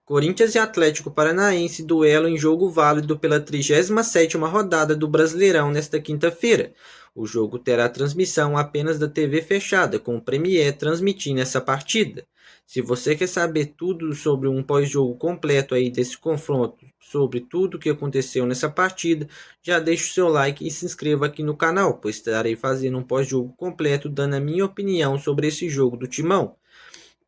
Corinthians e Atlético Paranaense duelo em jogo válido pela 37ª rodada do Brasileirão nesta quinta-feira. O jogo terá transmissão apenas da TV fechada, com o Premier transmitindo essa partida. Se você quer saber tudo sobre um pós-jogo completo aí desse confronto, sobre tudo o que aconteceu nessa partida, já deixa o seu like e se inscreva aqui no canal, pois estarei fazendo um pós-jogo completo dando a minha opinião sobre esse jogo do Timão.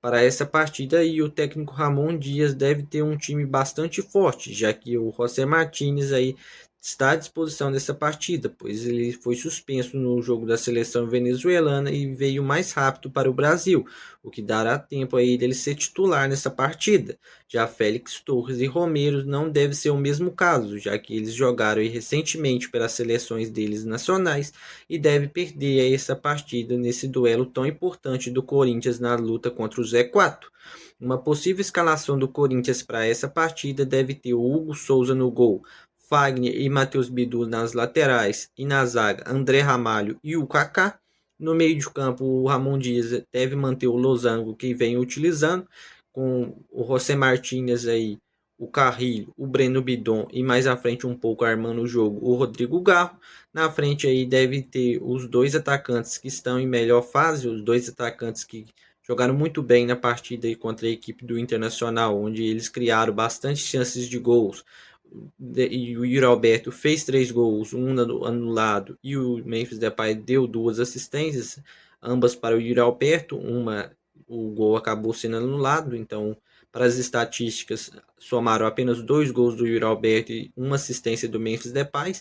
Para essa partida aí, o técnico Ramon Dias deve ter um time bastante forte, já que o José Martínez aí está à disposição dessa partida, pois ele foi suspenso no jogo da seleção venezuelana e veio mais rápido para o Brasil, o que dará tempo aí dele ser titular nessa partida. Já Félix Torres e Romero não deve ser o mesmo caso, já que eles jogaram aí recentemente pelas seleções deles nacionais e deve perder essa partida nesse duelo tão importante do Corinthians na luta contra o Z4. Uma possível escalação do Corinthians para essa partida deve ter o Hugo Souza no gol, Fagner e Matheus Bidu nas laterais e na zaga André Ramalho e o Kaká. No meio de campo, o Ramon Dias deve manter o losango que vem utilizando, com o José Martínez aí, o Carrilho, o Breno Bidon e mais à frente um pouco armando o jogo, o Rodrigo Garro. Na frente aí deve ter os dois atacantes que estão em melhor fase, os dois atacantes que jogaram muito bem na partida aí contra a equipe do Internacional, onde eles criaram bastante chances de gols. E o Yuri Alberto fez 3 gols, um anulado, e o Memphis Depay deu 2 assistências, ambas para o Yuri Alberto. O gol acabou sendo anulado, então para as estatísticas somaram apenas 2 gols do Yuri Alberto e uma assistência do Memphis Depay,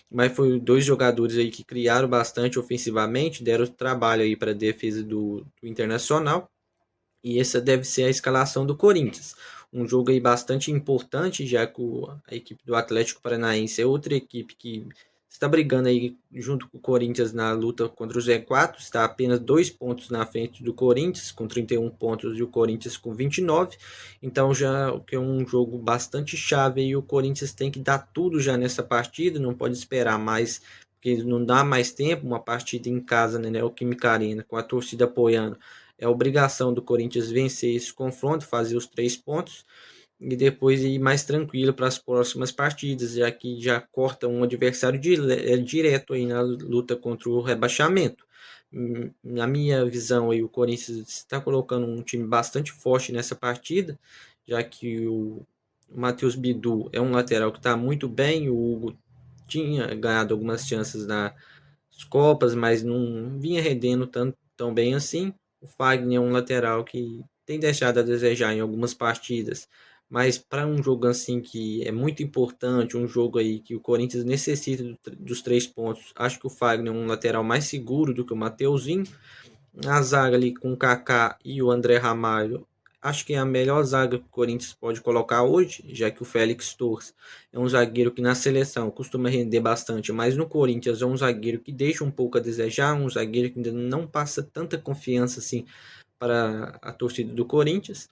mas foi dois jogadores aí que criaram bastante ofensivamente, deram trabalho aí para a defesa do Internacional. E essa deve ser a escalação do Corinthians. Um jogo aí bastante importante, já que a equipe do Atlético Paranaense é outra equipe que está brigando aí junto com o Corinthians na luta contra o Z4, está apenas 2 pontos na frente do Corinthians, com 31 pontos, e o Corinthians com 29. Então já que é um jogo bastante chave e o Corinthians tem que dar tudo já nessa partida, não pode esperar mais, porque não dá mais tempo. Uma partida em casa, né, o Química Arena, com a torcida apoiando, é obrigação do Corinthians vencer esse confronto, fazer os 3 pontos e depois ir mais tranquilo para as próximas partidas, já que já corta um adversário direto aí na luta contra o rebaixamento. Na minha visão, aí, o Corinthians está colocando um time bastante forte nessa partida, já que o Matheus Bidu é um lateral que está muito bem. O Hugo tinha ganhado algumas chances nas Copas, mas não vinha rendendo tão bem assim. O Fagner é um lateral que tem deixado a desejar em algumas partidas, mas para um jogo assim que é muito importante, um jogo aí que o Corinthians necessita dos 3 pontos, acho que o Fagner é um lateral mais seguro do que o Mateuzinho. A zaga ali com o Kaká e o André Ramalho, acho que é a melhor zaga que o Corinthians pode colocar hoje, já que o Félix Torres é um zagueiro que na seleção costuma render bastante, mas no Corinthians é um zagueiro que deixa um pouco a desejar, um zagueiro que ainda não passa tanta confiança assim para a torcida do Corinthians.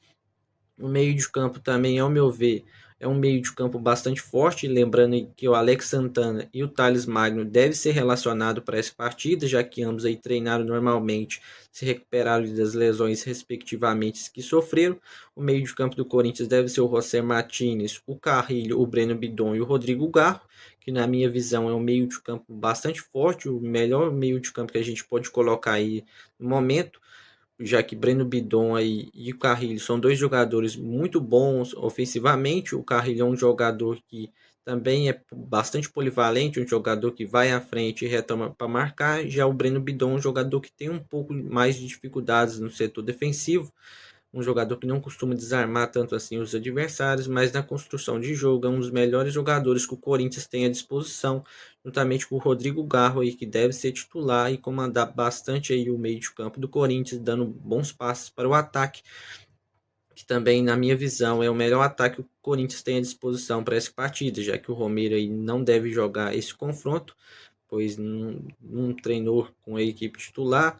O meio de campo também, ao meu ver, é um meio de campo bastante forte, lembrando que o Alex Santana e o Thales Magno devem ser relacionados para essa partida, já que ambos aí treinaram normalmente, se recuperaram das lesões respectivamente que sofreram. O meio de campo do Corinthians deve ser o José Martínez, o Carrilho, o Breno Bidon e o Rodrigo Garro, que na minha visão é um meio de campo bastante forte, o melhor meio de campo que a gente pode colocar aí no momento, já que Breno Bidon aí e o Carrilho são dois jogadores muito bons ofensivamente. O Carrilho é um jogador que também é bastante polivalente, um jogador que vai à frente e retoma para marcar. Já o Breno Bidon é um jogador que tem um pouco mais de dificuldades no setor defensivo, um jogador que não costuma desarmar tanto assim os adversários, mas na construção de jogo é um dos melhores jogadores que o Corinthians tem à disposição, juntamente com o Rodrigo Garro aí, que deve ser titular e comandar bastante aí o meio de campo do Corinthians, dando bons passos para o ataque, que também, na minha visão, é o melhor ataque que o Corinthians tem à disposição para essa partida, já que o Romero aí não deve jogar esse confronto, pois não treinou com a equipe titular.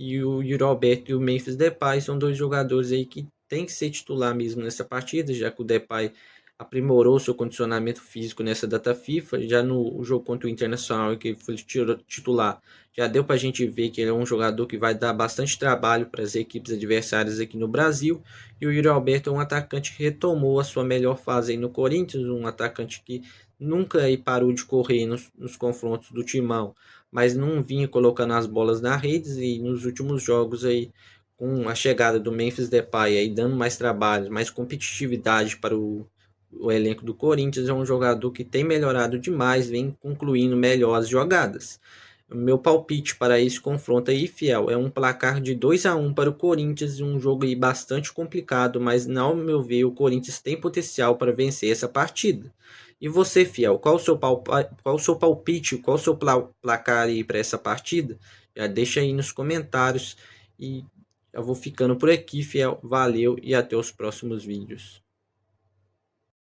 E o Yuri Alberto e o Memphis Depay são dois jogadores aí que tem que ser titular mesmo nessa partida, já que o Depay aprimorou seu condicionamento físico nessa data FIFA. Já no jogo contra o Internacional, que foi titular, já deu para a gente ver que ele é um jogador que vai dar bastante trabalho para as equipes adversárias aqui no Brasil. E o Yuri Alberto é um atacante que retomou a sua melhor fase aí no Corinthians, um atacante que nunca aí parou de correr nos confrontos do Timão, mas não vinha colocando as bolas na rede. E nos últimos jogos aí, com a chegada do Memphis Depay aí dando mais trabalho, mais competitividade para o elenco do Corinthians, é um jogador que tem melhorado demais, vem concluindo melhor as jogadas. O meu palpite para esse confronto aí, fiel, é um placar de 2-1 para o Corinthians, um jogo aí bastante complicado, mas ao meu ver o Corinthians tem potencial para vencer essa partida. E você, fiel, qual o seu palpite, qual o seu placar aí para essa partida? Já deixa aí nos comentários e eu vou ficando por aqui, fiel. Valeu e até os próximos vídeos.